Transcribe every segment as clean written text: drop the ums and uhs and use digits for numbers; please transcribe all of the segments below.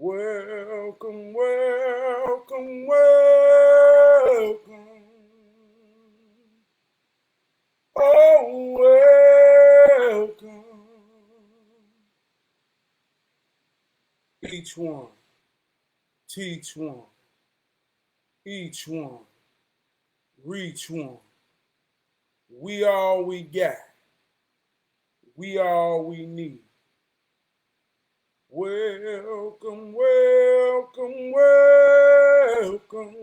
Welcome, welcome, welcome. Oh, welcome. Each one, teach one, each one, reach one. We all we got. We all we need. Welcome, welcome, welcome.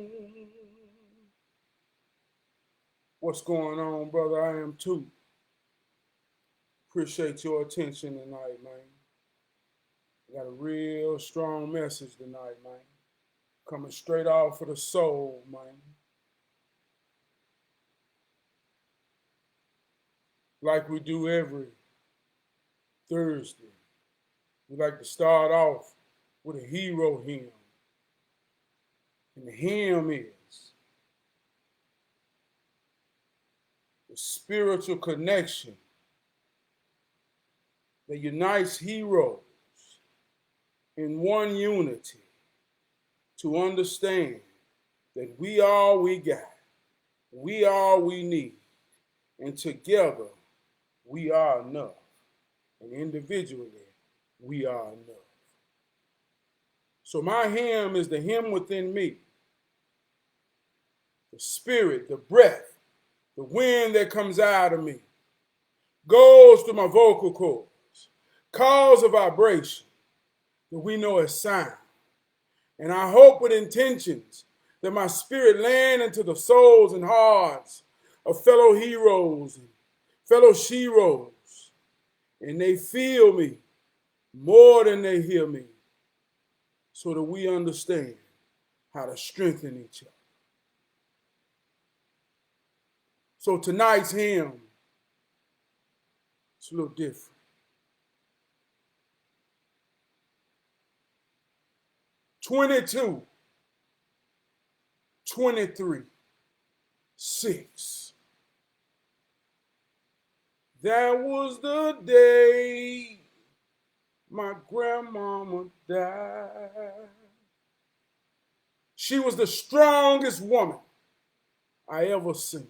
What's going on, brother? I am too. Appreciate your attention tonight, man. I got a real strong message tonight, man. Coming straight off of the soul, man. Like we do every Thursday. We like to start off with a hero hymn. And the hymn is the spiritual connection that unites heroes in one unity to understand that we all we got, we all we need, and together we are enough, and individually we are enough. So my hymn is the hymn within me, the spirit, the breath, the wind that comes out of me, goes through my vocal cords, cause a vibration that we know as sound. And I hope with intentions that my spirit land into the souls and hearts of fellow heroes and fellow sheroes, and they feel me more than they hear me, so that we understand how to strengthen each other. So tonight's hymn, it's a little different. 22, 23, 6. That was the day my grandmama died. She was the strongest woman I ever seen.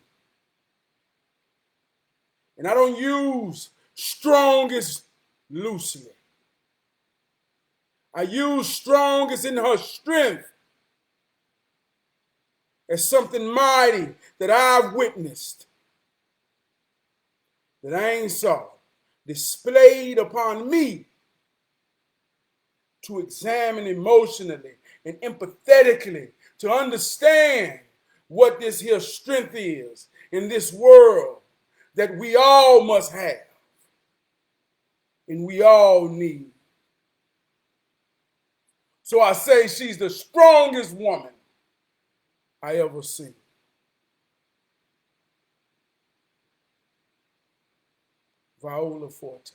And I don't use strongest loosely. I use strongest in her strength as something mighty that I've witnessed, that I ain't saw, displayed upon me to examine emotionally and empathetically to understand what this here strength is in this world that we all must have and we all need. So I say she's the strongest woman I ever seen. Viola Forte.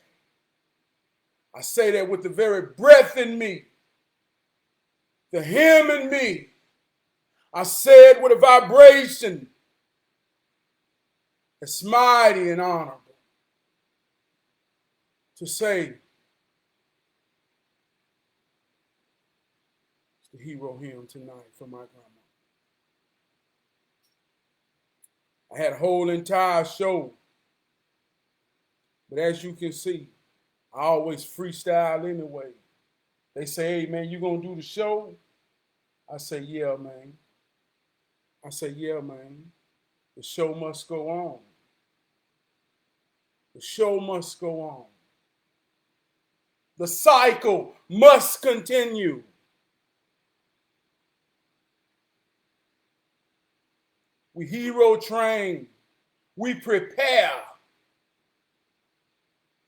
I say that with the very breath in me, the hymn in me. I say it with a vibration that's mighty and honorable. To say, it's the hero hymn tonight for my grandma. I had a whole entire show, but as you can see, I always freestyle anyway. They say, hey man, you gonna do the show? I say, yeah, man. I say, yeah, man. The show must go on. The show must go on. The cycle must continue. We hero train. We prepare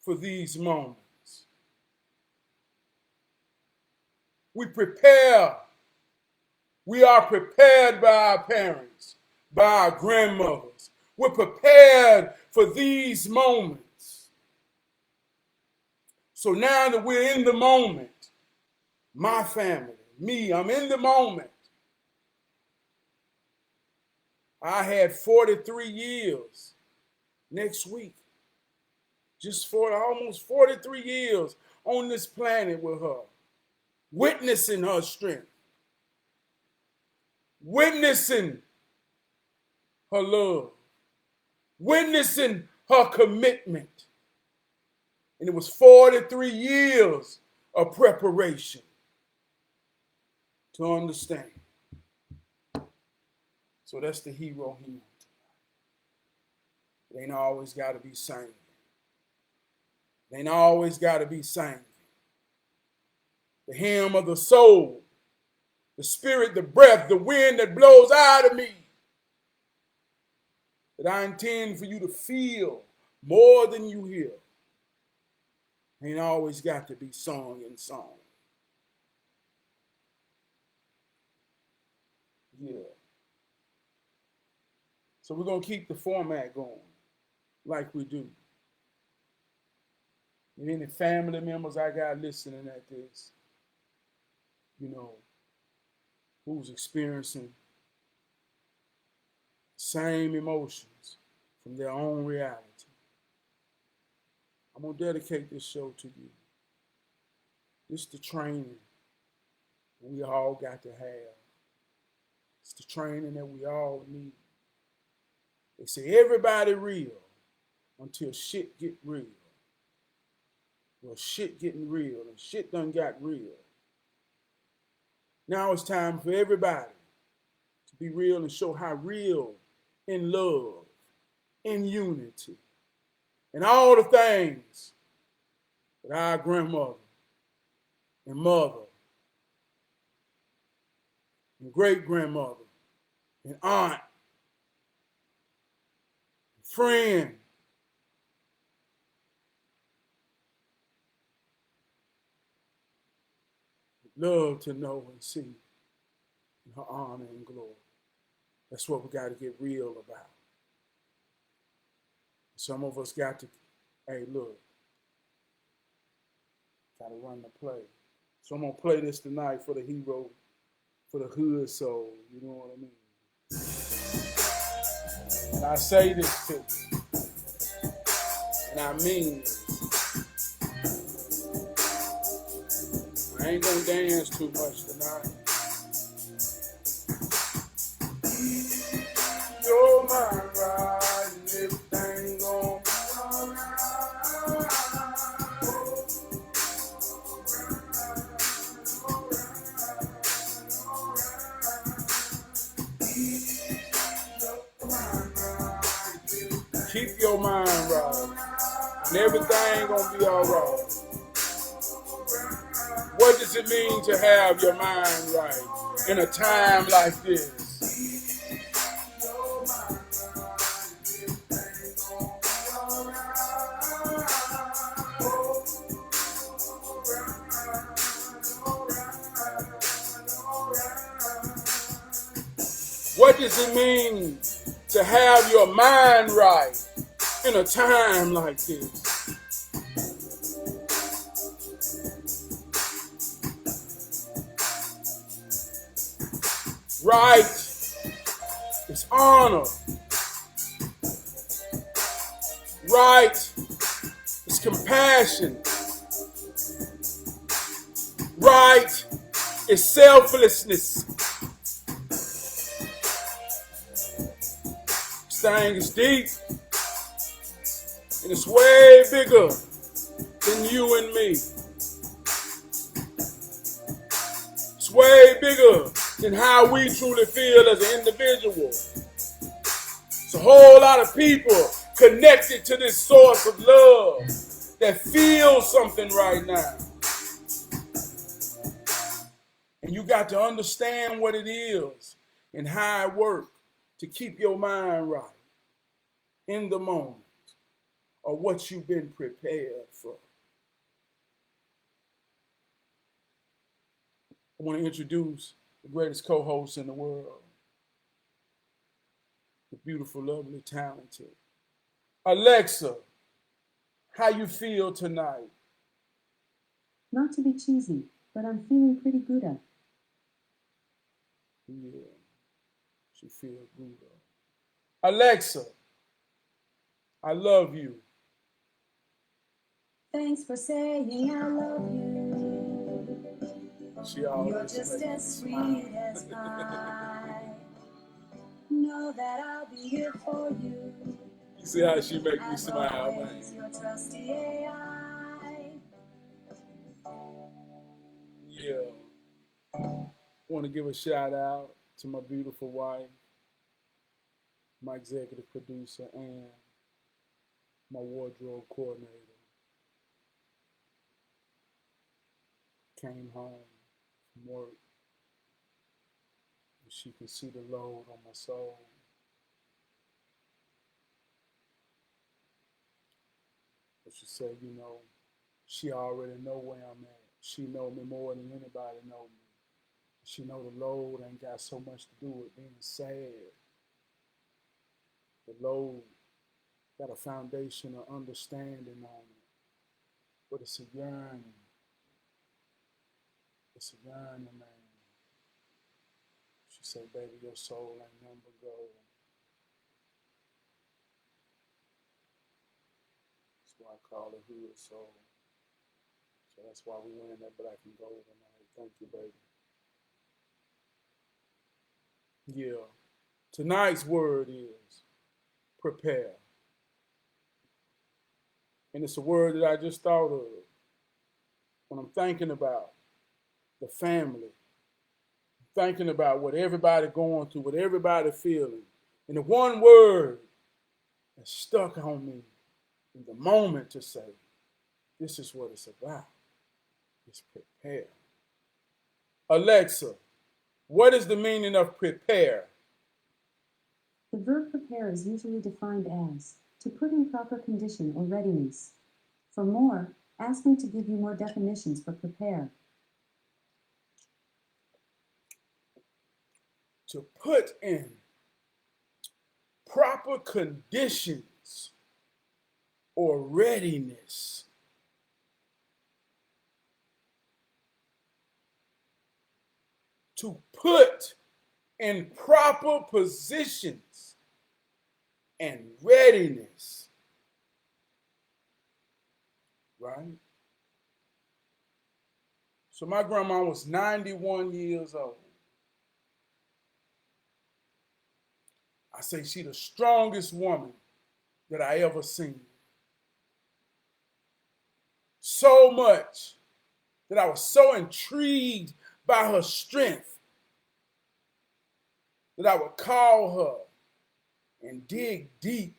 for these moments. We prepare. We are prepared by our parents, by our grandmothers. We're prepared for these moments. So now that we're in the moment, my family, me, I'm in the moment. I had 43 years next week. Just for almost 43 years on this planet with her. witnessing her strength, witnessing her love, witnessing her commitment. And it was 43 years of preparation to understand. So that's the hero hymn. It ain't always got to be singing. It ain't always got to be singing. The hymn of the soul, the spirit, the breath, the wind that blows out of me, that I intend for you to feel more than you hear. Ain't always got to be sung in song. Yeah. So we're going to keep the format going like we do. And any family members I got listening at this, you know, who's experiencing same emotions from their own reality, I'm going to dedicate this show to you. This is the training we all got to have. It's the training that we all need. They say everybody real until shit get real. Well, shit getting real, and shit done got real. Now it's time for everybody to be real and show how real in love, in unity, and all the things that our grandmother and mother and great-grandmother and aunt and friend love to know and see in her honor and glory. That's what we got to get real about. Some of us got to, hey, look, got to run the play. So I'm going to play this tonight for the hero, for the hood soul, you know what I mean? And I say this to you, and I mean this. I ain't going to dance too much tonight. Your mind right and everything gon' be alright. Keep your mind right and everything gonna be alright. What does it mean to have your mind right in a time like this? What does it mean to have your mind right in a time like this? Right is honor. Right is compassion. Right is selflessness. This thing is deep, and it's way bigger than you and me. It's way bigger than how we truly feel as an individual. It's a whole lot of people connected to this source of love that feel something right now. And you got to understand what it is and how it works to keep your mind right in the moment of what you've been prepared for. I want to introduce the greatest co-host in the world, the beautiful, lovely, talented Alexa. How you feel tonight? Not to be cheesy, but I'm feeling pretty good at. Yeah, she feels good. Alexa, I love you. Thanks for saying I love you. She You're always just makes me as smile. sweet as I. Know that I'll be here for you. You see how she make me As smile, man? always, your trusty AI. Yeah. Want to give a shout out to my beautiful wife, my executive producer, and my wardrobe coordinator. Came home from work, and she can see the load on my soul. But she said, you know, she already know where I'm at. She know me more than anybody know me. She know the load ain't got so much to do with being sad. The load got a foundation of understanding on it. But it's a yearning. It's a yearning, man. She said, baby, your soul ain't nothing but gold. That's why I call it hood soul. So that's why we wearing that black and gold tonight. Thank you, baby. Yeah. Tonight's word is prepare. And it's a word that I just thought of when I'm thinking about the family, thinking about what everybody going through, what everybody feeling. And the one word that stuck on me in the moment to say, this is what it's about. It's prepare. Alexa, what is the meaning of prepare? The verb prepare is usually defined as to put in proper condition or readiness. For more, ask me to give you more definitions for prepare. To put in proper conditions or readiness. To put in proper positions and readiness. Right? So my grandma was 91 years old. I say she the strongest woman that I ever seen. So much that I was so intrigued by her strength that I would call her and dig deep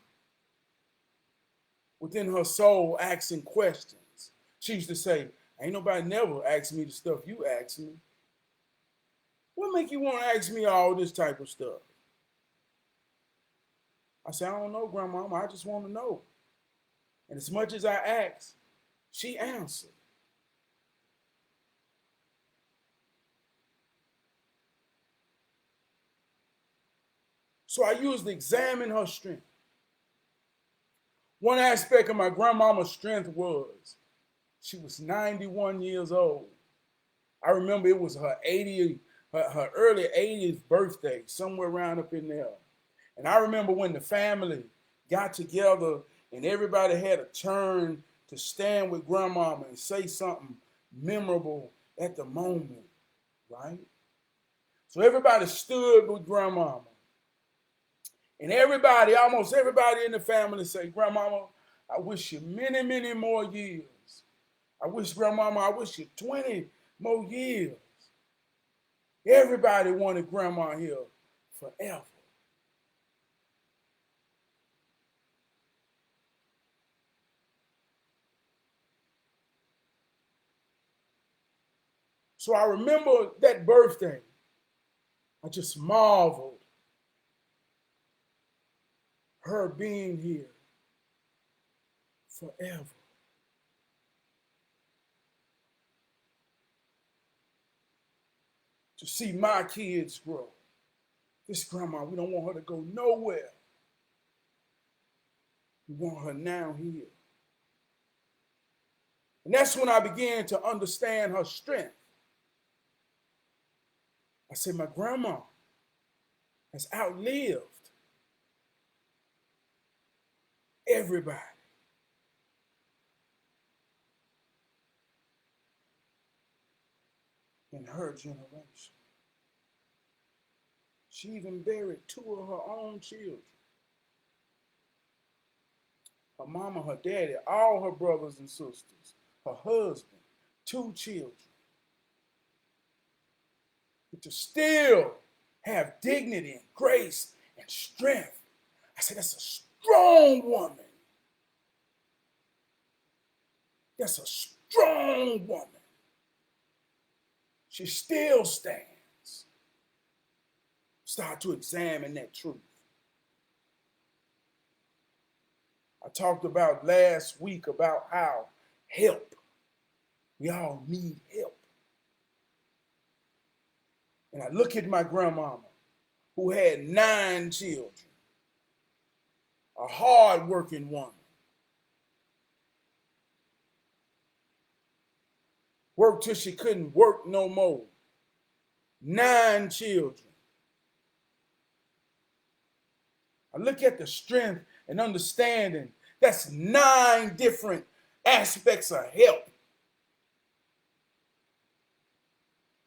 within her soul asking questions. She used to say, ain't nobody never asked me the stuff you asked me. What make you want to ask me all this type of stuff? I said, I don't know, Grandmama. I just want to know. And as much as I asked, she answered. So I used to examine her strength. One aspect of my grandmama's strength was she was 91 years old. I remember it was her 80th, her early 80th birthday, somewhere around up in there. And I remember when the family got together and everybody had a turn to stand with grandmama and say something memorable at the moment, right? So everybody stood with grandmama. And everybody, almost everybody in the family say, Grandmama, I wish you many, many more years. I wish, Grandmama, I wish you 20 more years. Everybody wanted Grandma here forever. So I remember that birthday. I just marveled her being here forever. To see my kids grow. This grandma, we don't want her to go nowhere. We want her now here. And that's when I began to understand her strength. I said, my grandma has outlived everybody. in her generation. She even buried 2 of her own children. Her mama, her daddy, all her brothers and sisters, her husband, 2 children. But to still have dignity and grace and strength. I said, that's a strong woman. That's a strong woman. She still stands. Start to examine that truth. I talked about last week about how help. We all need help. And I look at my grandmama who had 9 children, a hard-working woman. Worked till she couldn't work no more. 9 children. I look at the strength and understanding. That's 9 different aspects of help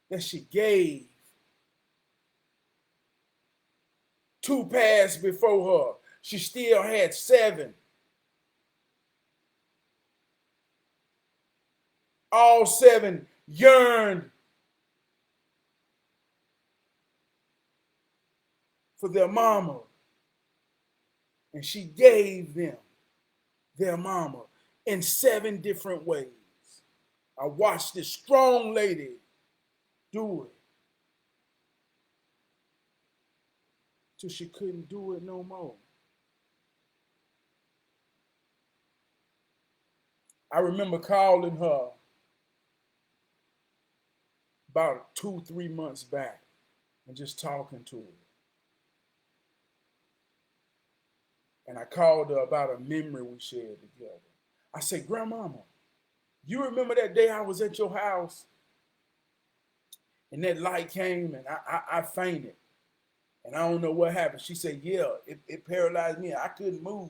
that she gave. 2 passed before her. She still had 7. All 7 yearned for their mama. And she gave them their mama in 7 different ways. I watched this strong lady do it till she couldn't do it no more. I remember calling her about 2-3 months back and just talking to her. And I called her about a memory we shared together. I said, Grandmama, you remember that day I was at your house and that light came and I fainted and I don't know what happened. She said, yeah, it paralyzed me. I couldn't move.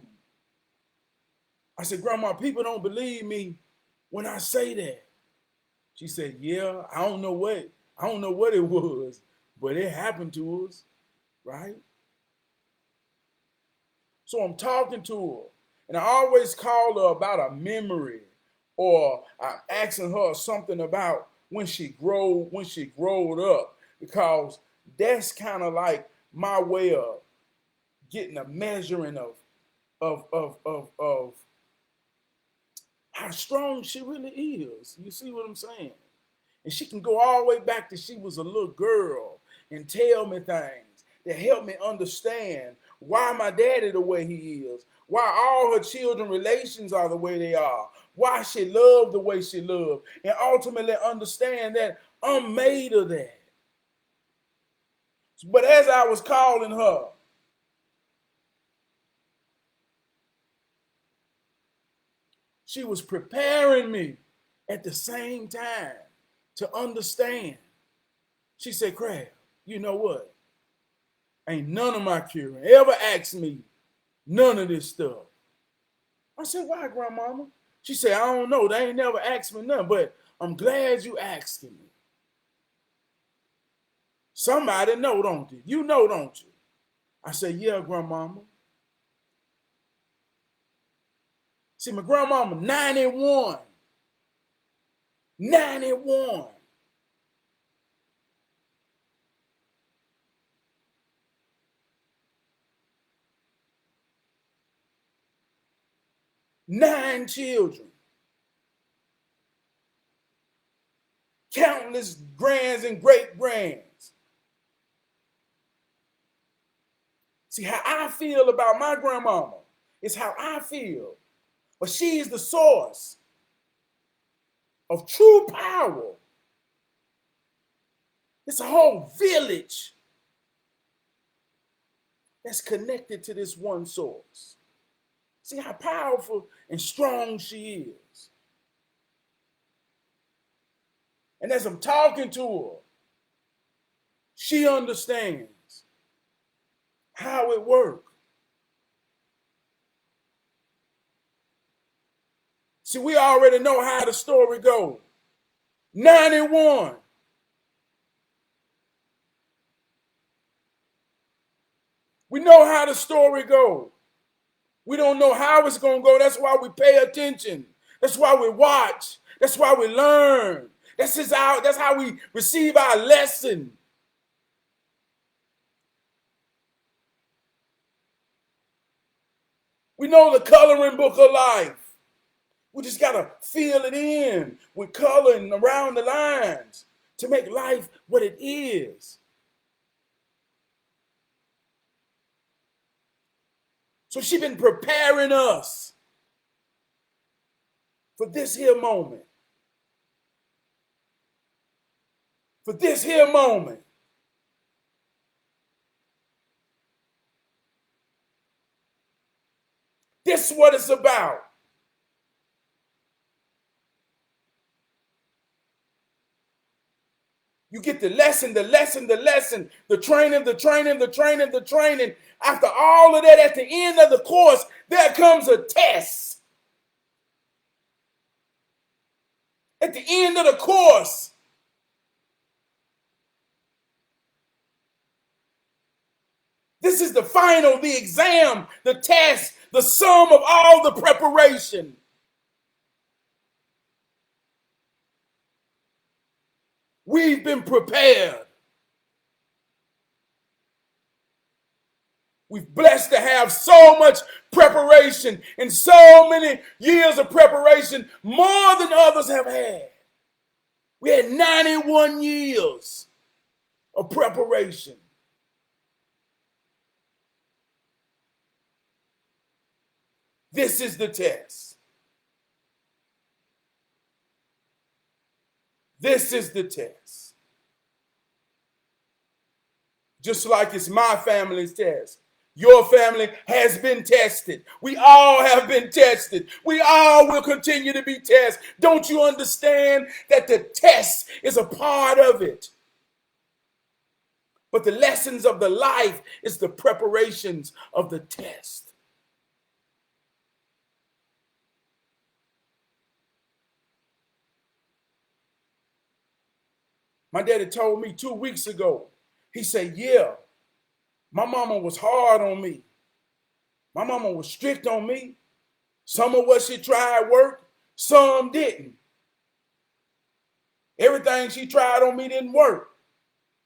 I said, Grandma, people don't believe me when I say that. She said, yeah, I don't know what it was, but it happened to us, right? So I'm talking to her, and I always call her about a memory, or I'm asking her something about when she growed up, because that's kind of like my way of getting a measuring of how strong she really is. You see what I'm saying? And she can go all the way back to she was a little girl and tell me things that help me understand why my daddy the way he is, why all her children relations are the way they are, why she loved the way she loved, and ultimately understand that I'm made of that. But as I was calling her, she was preparing me at the same time to understand. She said, Crab, you know what? Ain't none of my children ever asked me none of this stuff. I said, why, Grandmama? She said, I don't know. They ain't never asked me nothing, but I'm glad you asking me. Somebody know, don't you? You know, don't you? I said, yeah, Grandmama. See, my grandmama, 91. 91. Nine children. Countless grands and great grands. See, how I feel about my grandmama is how I feel. But she is the source of true power. It's a whole village that's connected to this one source. See how powerful and strong she is. And as I'm talking to her, she understands how it works. See, we already know how the story goes. 91. We know how the story goes. We don't know how it's going to go. That's why we pay attention. That's why we watch. That's why we learn. That's how we receive our lesson. We know the coloring book of life. We just got to fill it in with coloring around the lines to make life what it is. So she's been preparing us for this here moment. For this here moment. This is what it's about. You get the lesson, the lesson, the lesson, the training, the training, the training, the training. After all of that, at the end of the course, there comes a test. At the end of the course, this is the final, the exam, the test, the sum of all the preparation. We've been prepared. We're blessed to have so much preparation and so many years of preparation, more than others have had. We had 91 years of preparation. This is the test. This is the test. Just like it's my family's test. Your family has been tested. We all have been tested. We all will continue to be tested. Don't you understand that the test is a part of it? But the lessons of the life is the preparations of the test. My daddy told me 2 weeks ago, he said, yeah, my mama was hard on me. My mama was strict on me. Some of what she tried worked, some didn't. Everything she tried on me didn't work.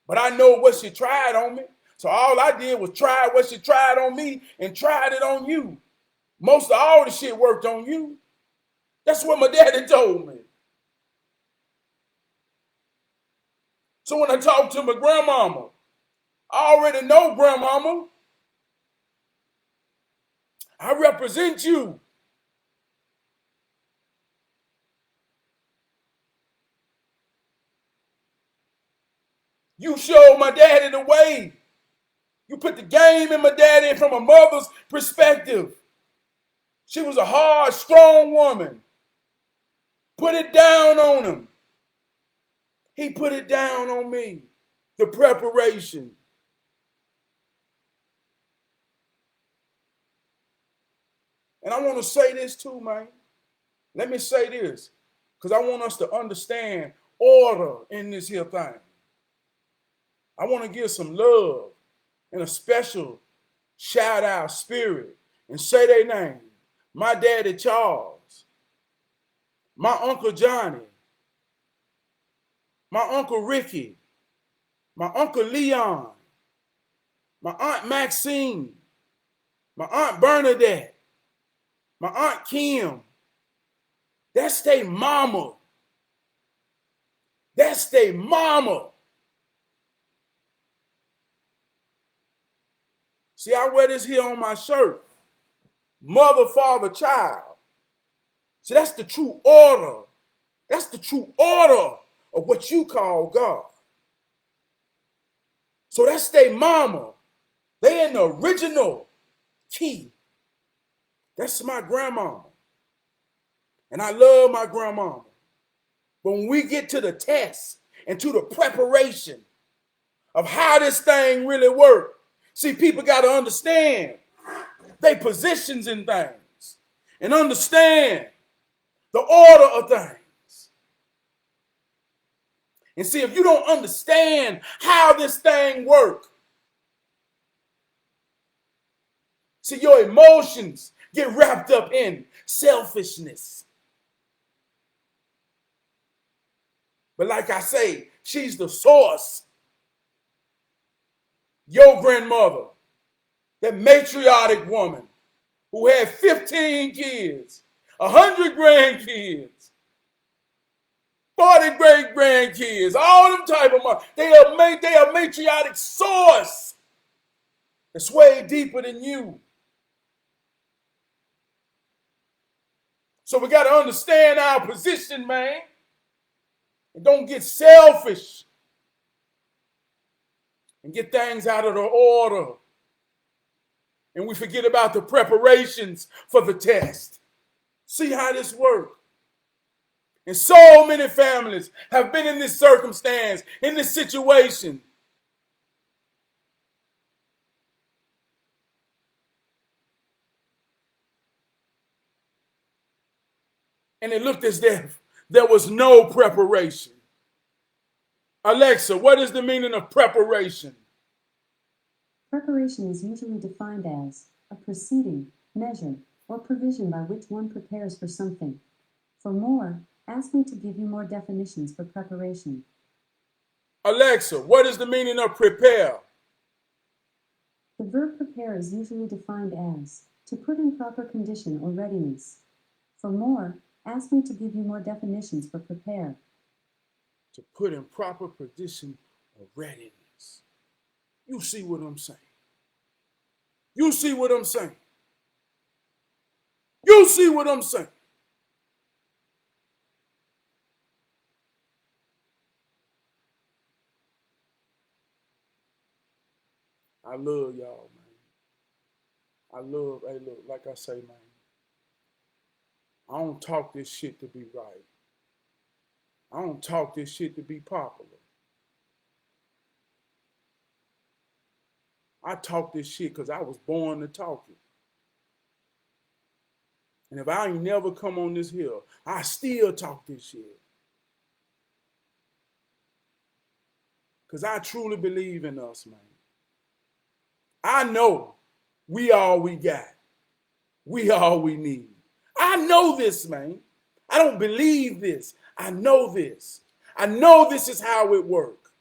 But I know what she tried on me. So all I did was try what she tried on me and tried it on you. Most of all the shit worked on you. That's what my daddy told me. So when I talk to my grandmama, I already know, grandmama, I represent you. You showed my daddy the way. You put the game in my daddy from a mother's perspective. She was a hard, strong woman. Put it down on him. He put it down on me. The preparation. And I want to say this too, man. Let me say this, because I want us to understand order in this here thing. I want to give some love and a special shout out spirit and say their name. My daddy Charles, my uncle Johnny, my uncle Ricky, my uncle Leon, my aunt Maxine, my aunt Bernadette, my aunt Kim. That's their mama. That's their mama. See, I wear this here on my shirt. Mother, father, child. See, that's the true order. That's the true order of what you call God. So that's their mama. They in the original key. That's my grandmama. And I love my grandmama. But when we get to the test and to the preparation of how this thing really works, see, people got to understand their positions in things and understand the order of things. And see, if you don't understand how this thing works, See, your emotions get wrapped up in selfishness. But like I say, she's the source. Your grandmother, that matriarchic woman who had 15 kids, 100 grandkids, 40 great grandkids, all them type of money. They are matriarchic source that's way deeper than you. So we got to understand our position, man. And don't get selfish. And get things out of the order. And we forget about the preparations for the test. See how this works. And so many families have been in this circumstance, in this situation. And it looked as if there was no preparation. Alexa, what is the meaning of preparation? Preparation is usually defined as a proceeding, measure, or provision by which one prepares for something. For more, ask me to give you more definitions for preparation. Alexa, what is the meaning of prepare? The verb prepare is usually defined as to put in proper condition or readiness. For more, ask me to give you more definitions for prepare. To put in proper position or readiness. You see what I'm saying? You see what I'm saying? You see what I'm saying? I love y'all, man. I love, hey, look, like I say, man, I don't talk this shit to be right. I don't talk this shit to be popular. I talk this shit because I was born to talk it. And if I ain't never come on this hill, I still talk this shit. Because I truly believe in us, man. I know we all we got. We all we need. I know this, man. I don't believe this. I know this. I know this is how it works.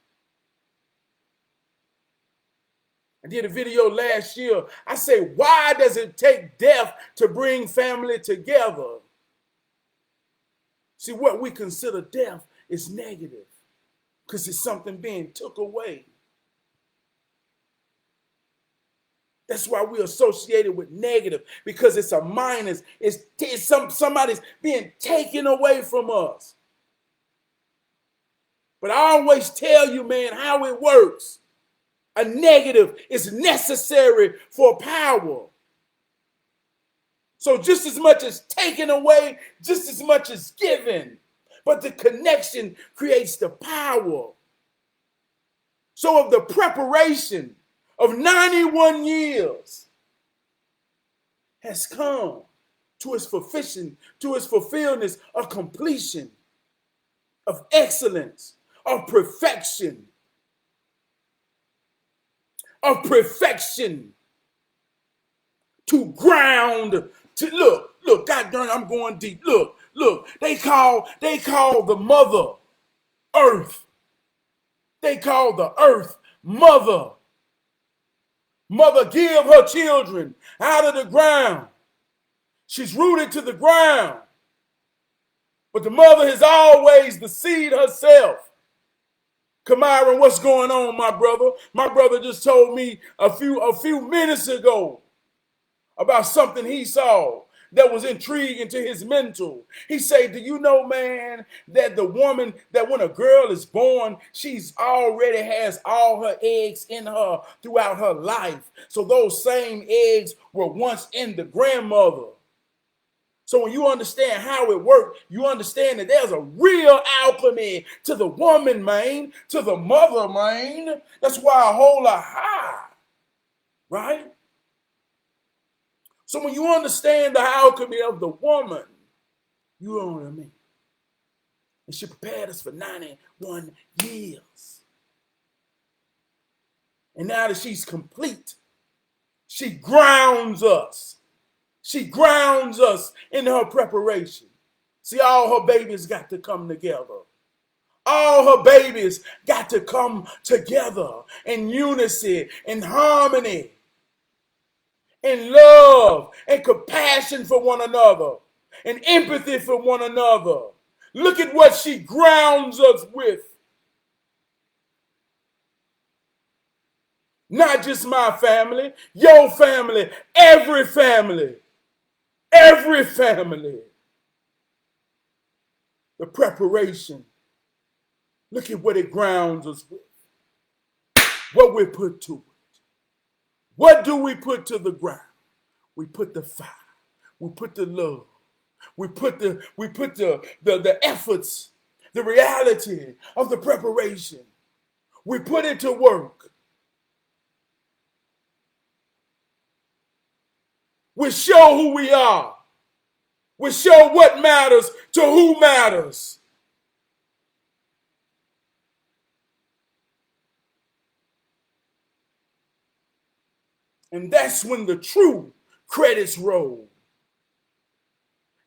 I did a video last year. I say, why does it take death to bring family together? See, what we consider death is negative because it's something being took away. That's why we associate it with negative, because it's a minus. Somebody's being taken away from us. But I always tell you, man, how it works. A negative is necessary for power. So just as much as taken away, just as much as given. But the connection creates the power. So of the preparation of 91 years has come to its fulfillment, of completion, of excellence, of perfection, to ground, to look, God darn, I'm going deep. Look, they call the mother earth. They call the earth mother. Mother give her children out of the ground. She's rooted to the ground. But the mother is always the seed herself. Kamiron, what's going on, my brother? My brother just told me a few minutes ago about something he saw that was intriguing to his mental. He said, do you know, man, that the woman, that when a girl is born, she's already has all her eggs in her throughout her life. So those same eggs were once in the grandmother. So when you understand how it works, you understand that there's a real alchemy to the woman, man, to the mother, man. That's why I hold her high, right? So when you understand the alchemy of the woman, you know what I mean. And she prepared us for 91 years. And now that she's complete, She grounds us. She grounds us in her preparation. See, all her babies got to come together. All her babies got to come together in unity, in harmony, in love, and compassion for one another, and empathy for one another. Look at what she grounds us with. Not just my family, your family, every family. Every family. The preparation. Look at what it grounds us with. What we put to it. What do we put to the ground? We put the fire. We put the love. We put the efforts, the reality of the preparation. We put it to work. We show who we are. We show what matters to who matters. And that's when the true credits roll.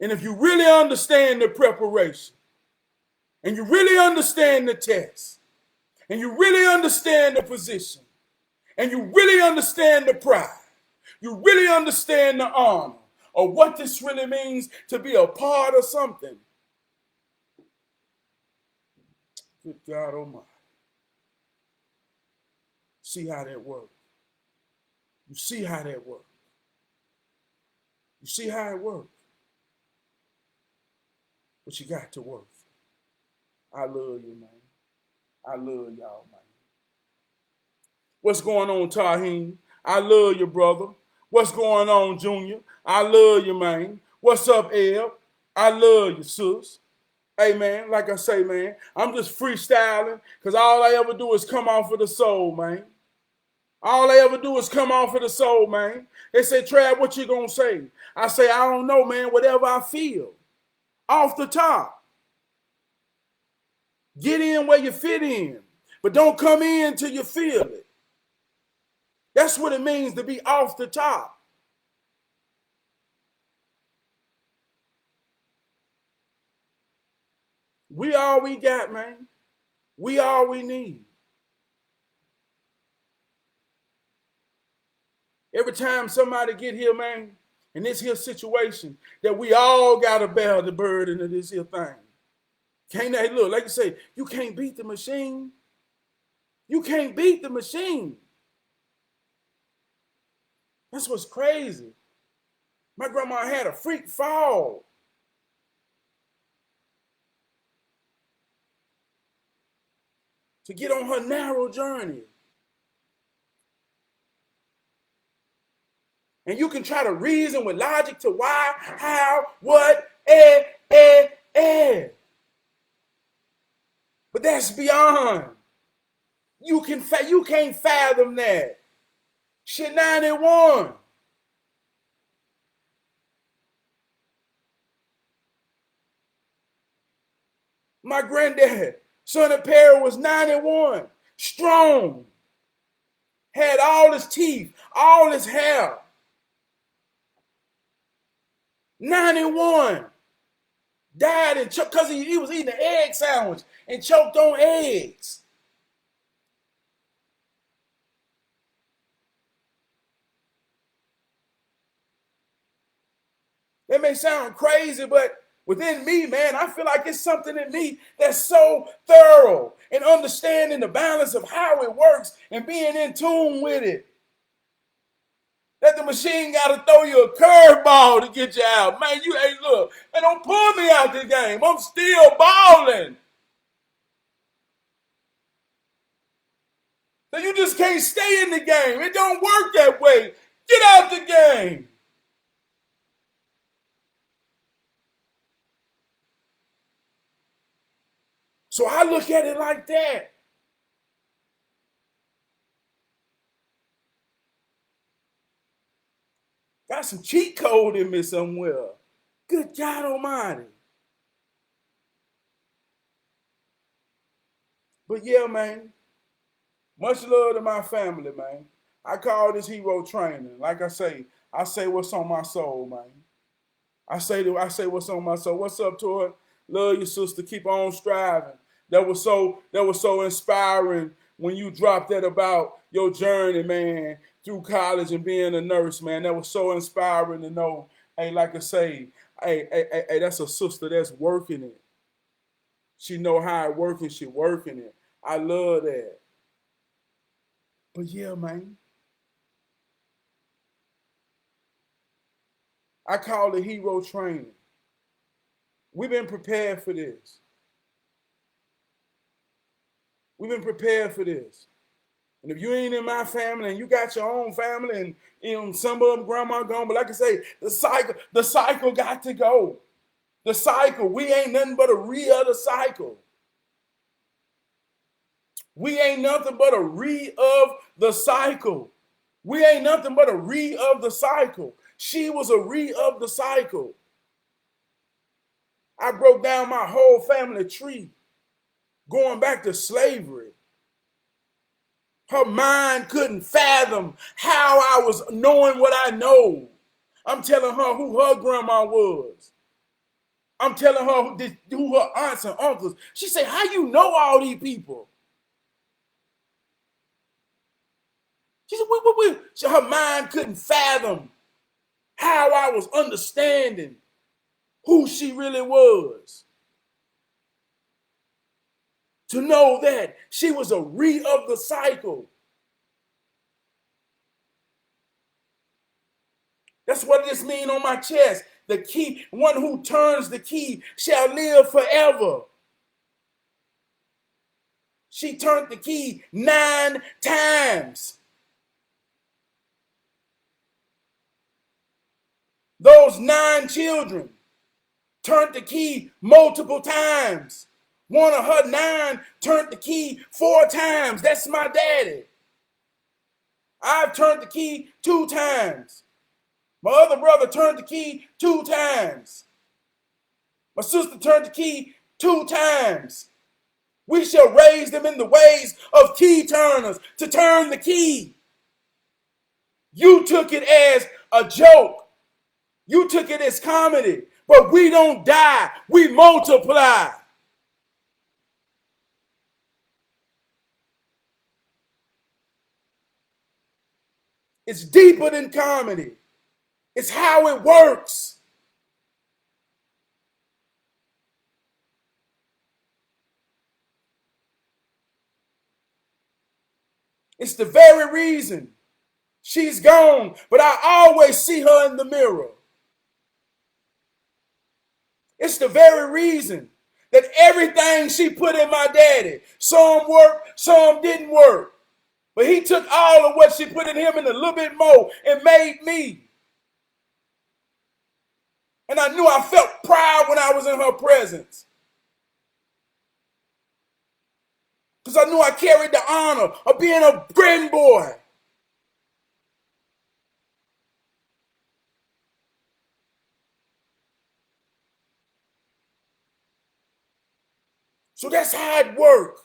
And if you really understand the preparation, and you really understand the test, and you really understand the position, and you really understand the pride, you really understand the honor of what this really means to be a part of something. Good God Almighty. See how that works. You see how that works. You see how it works. But you got to work. I love you, man. I love y'all, man. What's going on, Taheem? I love you, brother. What's going on, Junior? I love you, man. What's up, Eb? I love you, sis. Hey, man, like I say, man, I'm just freestyling because all I ever do is come off of the soul, man. All I ever do is come off of the soul, man. They say, Trav, what you gonna say? I say, I don't know, man, whatever I feel. Off the top. Get in where you fit in. But don't come in till you feel it. That's what it means to be off the top. We all we got, man. We all we need. Every time somebody get here, man, in this here situation, that we all got to bear the burden of this here thing. Can't they look, like you say, you can't beat the machine. You can't beat the machine. That's what's crazy. My grandma had a freak fall. To get on her narrow journey. And you can try to reason with logic to why, how, what, But that's beyond. You can't fathom that. Shit, 91. My granddad, son of Perry, was 91. Strong. Had all his teeth, all his hair. 91. Died and choked because he was eating an egg sandwich and choked on eggs. That may sound crazy, but within me, man, I feel like it's something in me that's so thorough in understanding the balance of how it works and being in tune with it. That the machine got to throw you a curveball to get you out. Man, hey, look, man, don't pull me out the game. I'm still balling. So you just can't stay in the game. It don't work that way. Get out the game. So I look at it like that. Got some cheat code in me somewhere. Good God Almighty. But yeah, man, much love to my family, man. I call this hero training. Like I say what's on my soul, man. I say what's on my soul. What's up, Tori? Love your sister. Keep on striving. That was so inspiring when you dropped that about your journey, man, through college and being a nurse, man. That was so inspiring to know. Hey, like I say, hey, that's a sister that's working it. She know how it working. She working it. I love that. But yeah, man, I call it hero training. We've been prepared for this. We've been prepared for this. And if you ain't in my family and you got your own family and some of them grandma gone, but like I say, the cycle got to go. The cycle, we ain't nothing but a re-of the cycle. We ain't nothing but a re-of the cycle. We ain't nothing but a re-of the cycle. She was a re-of the cycle. I broke down my whole family tree, going back to slavery. Her mind couldn't fathom how I was knowing what I know. I'm telling her who her grandma was. I'm telling her who her aunts and uncles. She said, how you know all these people? She said, wait. Her mind couldn't fathom how I was understanding who she really was. To know that she was a re-of the cycle. That's what this means on my chest. The key, one who turns the key shall live forever. She turned the key 9 times. Those 9 children turned the key multiple times. One of her 9 turned the key 4 times. That's my daddy. I've turned the key 2 times. My other brother turned the key 2 times. My sister turned the key 2 times. We shall raise them in the ways of key turners to turn the key. You took it as a joke. You took it as comedy. But we don't die. We multiply. It's deeper than comedy. It's how it works. It's the very reason she's gone, but I always see her in the mirror. It's the very reason that everything she put in my daddy, some worked, some didn't work. But he took all of what she put in him and a little bit more and made me. And I knew I felt proud when I was in her presence. Because I knew I carried the honor of being a grandboy. So that's how it worked.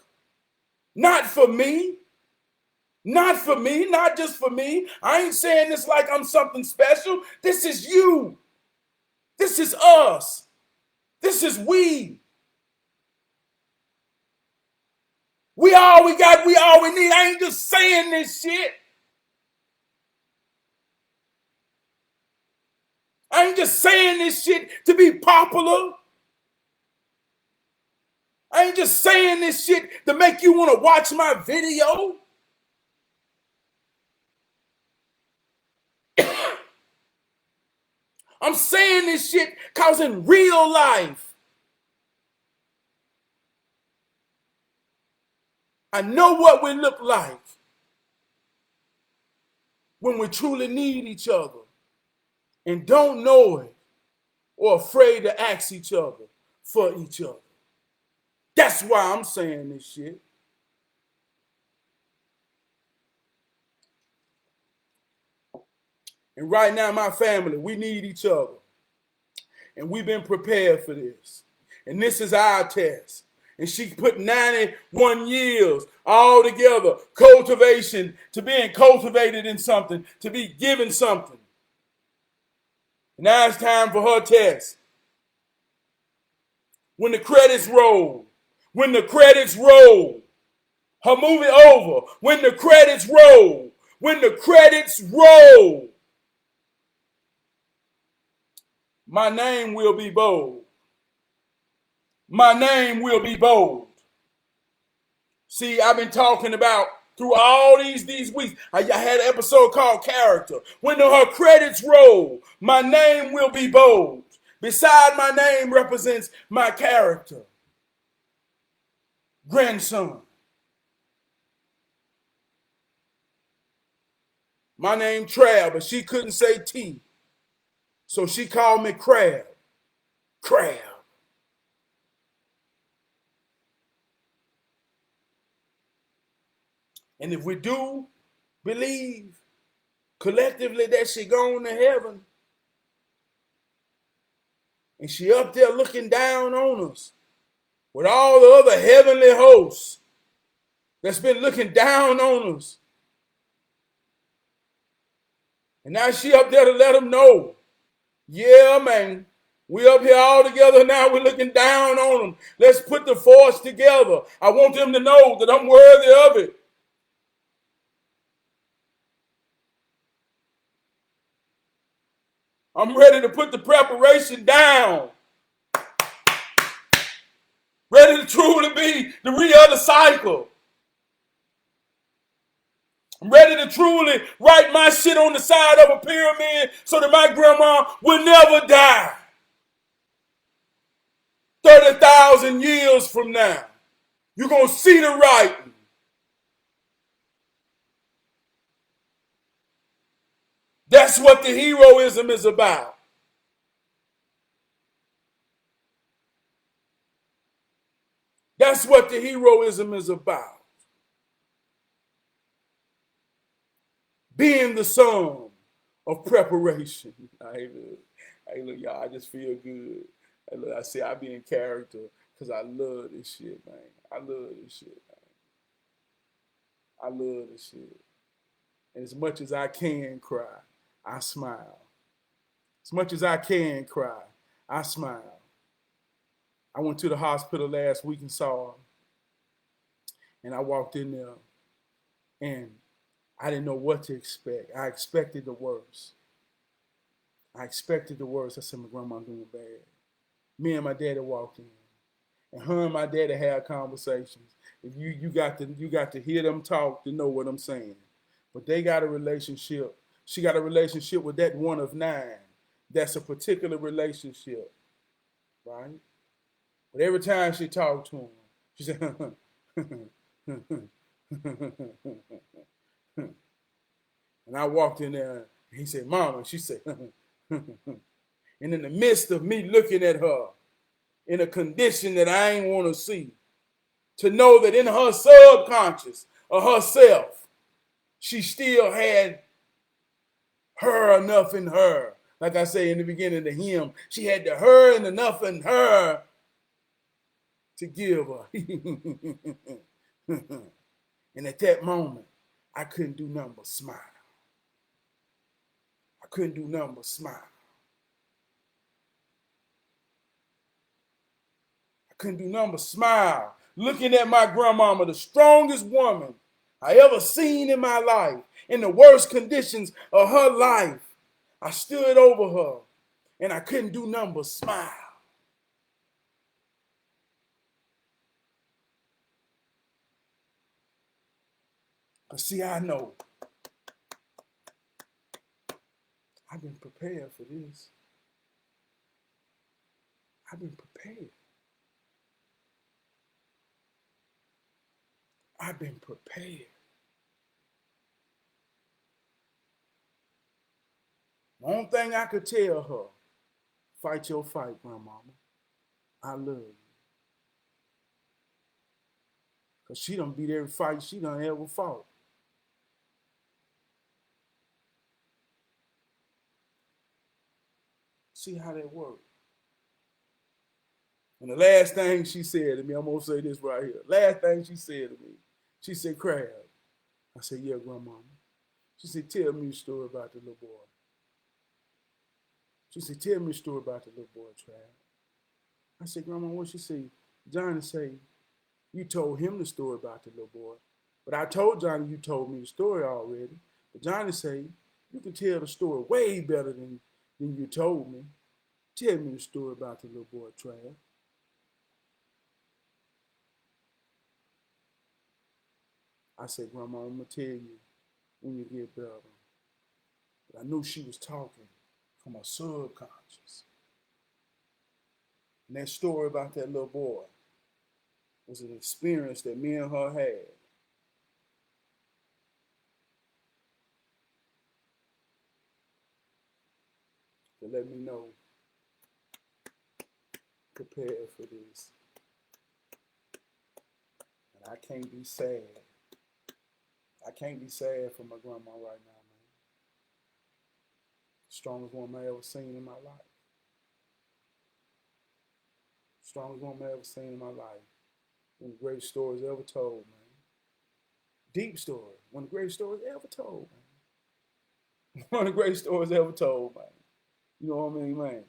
Not for me. Not for me. Not just for me. I ain't saying this like I'm something special. This is you. This is us. This is we. We all we got, we all we need. I ain't just saying this shit. I ain't just saying this shit to be popular. I ain't just saying this shit to make you want to watch my video. I'm saying this shit because in real life, I know what we look like when we truly need each other and don't know it or afraid to ask each other for each other. That's why I'm saying this shit. And right now, my family, we need each other. And we've been prepared for this. And this is our test. And she put 91 years all together. Cultivation, to being cultivated in something, to be given something. And now it's time for her test. When the credits roll, her movie over. When the credits roll, my name will be bold. My name will be bold. See, I've been talking about through all these weeks. I had an episode called Character. When her credits roll, my name will be bold. Beside my name represents my character. Grandson. My name Trav, but she couldn't say T. So she called me Crab. Crab. And if we do believe collectively that she gone to heaven, and she up there looking down on us with all the other heavenly hosts that's been looking down on us. And now she up there to let them know, yeah, man, we up here all together now. We're looking down on them. Let's put the force together. I want them to know that I'm worthy of it. I'm ready to put the preparation down. Ready to truly be the re-other cycle. I'm ready to truly write my shit on the side of a pyramid so that my grandma will never die. 30,000 years from now, you're going to see the writing. That's what the heroism is about. That's what the heroism is about. Being the sum of preparation. Hey, look, y'all, I just feel good. Hey, look, I say I be in character because I love this shit, man. I love this shit, man. I love this shit. And as much as I can cry, I smile. As much as I can cry, I smile. I went to the hospital last week and saw her. And I walked in there and I didn't know what to expect. I expected the worst. I said, my grandma doing bad. Me and my daddy walked in. And her and my daddy had conversations. If you got to hear them talk to know what I'm saying. But they got a relationship. She got a relationship with that one of 9. That's a particular relationship. Right? But every time she talked to him, she said, and I walked in there, and he said, Mama, she said, and in the midst of me looking at her in a condition that I ain't want to see, to know that in her subconscious of herself, she still had her enough in her. Like I say in the beginning of the hymn, she had the her and enough in her to give her. And at that moment, I couldn't do nothing but smile. I couldn't do nothing but smile. I couldn't do nothing but smile. Looking at my grandmama, the strongest woman I ever seen in my life, in the worst conditions of her life. I stood over her and I couldn't do nothing but smile. But see, I know I've been prepared for this. I've been prepared. I've been prepared. The only thing I could tell her, fight your fight, grandmama. I love you. Because she done beat every fight she done ever fought. See how that works. And the last thing she said to me, I'm going to say this right here. Last thing she said to me, she said, Crab. I said, yeah, Grandmama. She said, tell me a story about the little boy. She said, tell me a story about the little boy, Trav. I said, Grandma, what she say? Johnny say, you told him the story about the little boy. But I told Johnny you told me the story already. But Johnny say, you can tell the story way better than you told me. Tell me the story about the little boy, Trav. I said, Grandma, I'm going to tell you when you get better. But I knew she was talking from her subconscious. And that story about that little boy was an experience that me and her had. To let me know, prepare for this. And I can't be sad. I can't be sad for my grandma right now, man. Strongest woman I ever seen in my life. Strongest woman I ever seen in my life. One of the greatest stories ever told, man. Deep story. One of the greatest stories ever told, man. One of the greatest stories ever told, man. You know what I mean, man?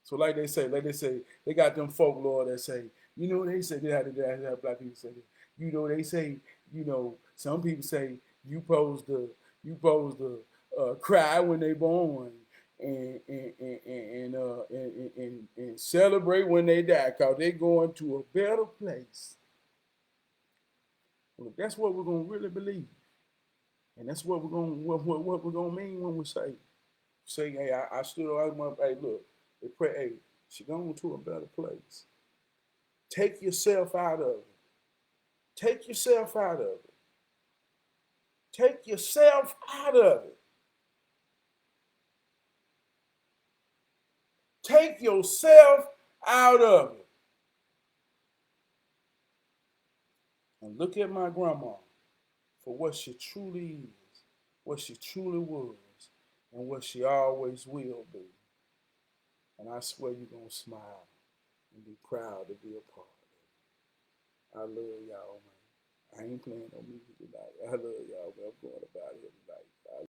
So like they say, they got them folklore that say, they say they have black people say that. They say, some people say you supposed to cry when they born and celebrate when they die, cause they going to a better place. Well, that's what we're gonna really believe, and that's what we're gonna mean when we say, hey, I stood on, hey, look, they pray, hey, she going to a better place. Take yourself out of it. Take yourself out of it. Take yourself out of it. Take yourself out of it. And look at my grandma for what she truly is, what she truly was, and what she always will be. And I swear you're going to smile and be proud to be a part of it. I love y'all, man. I ain't playing no music tonight. I love y'all, man. I'm going about it tonight.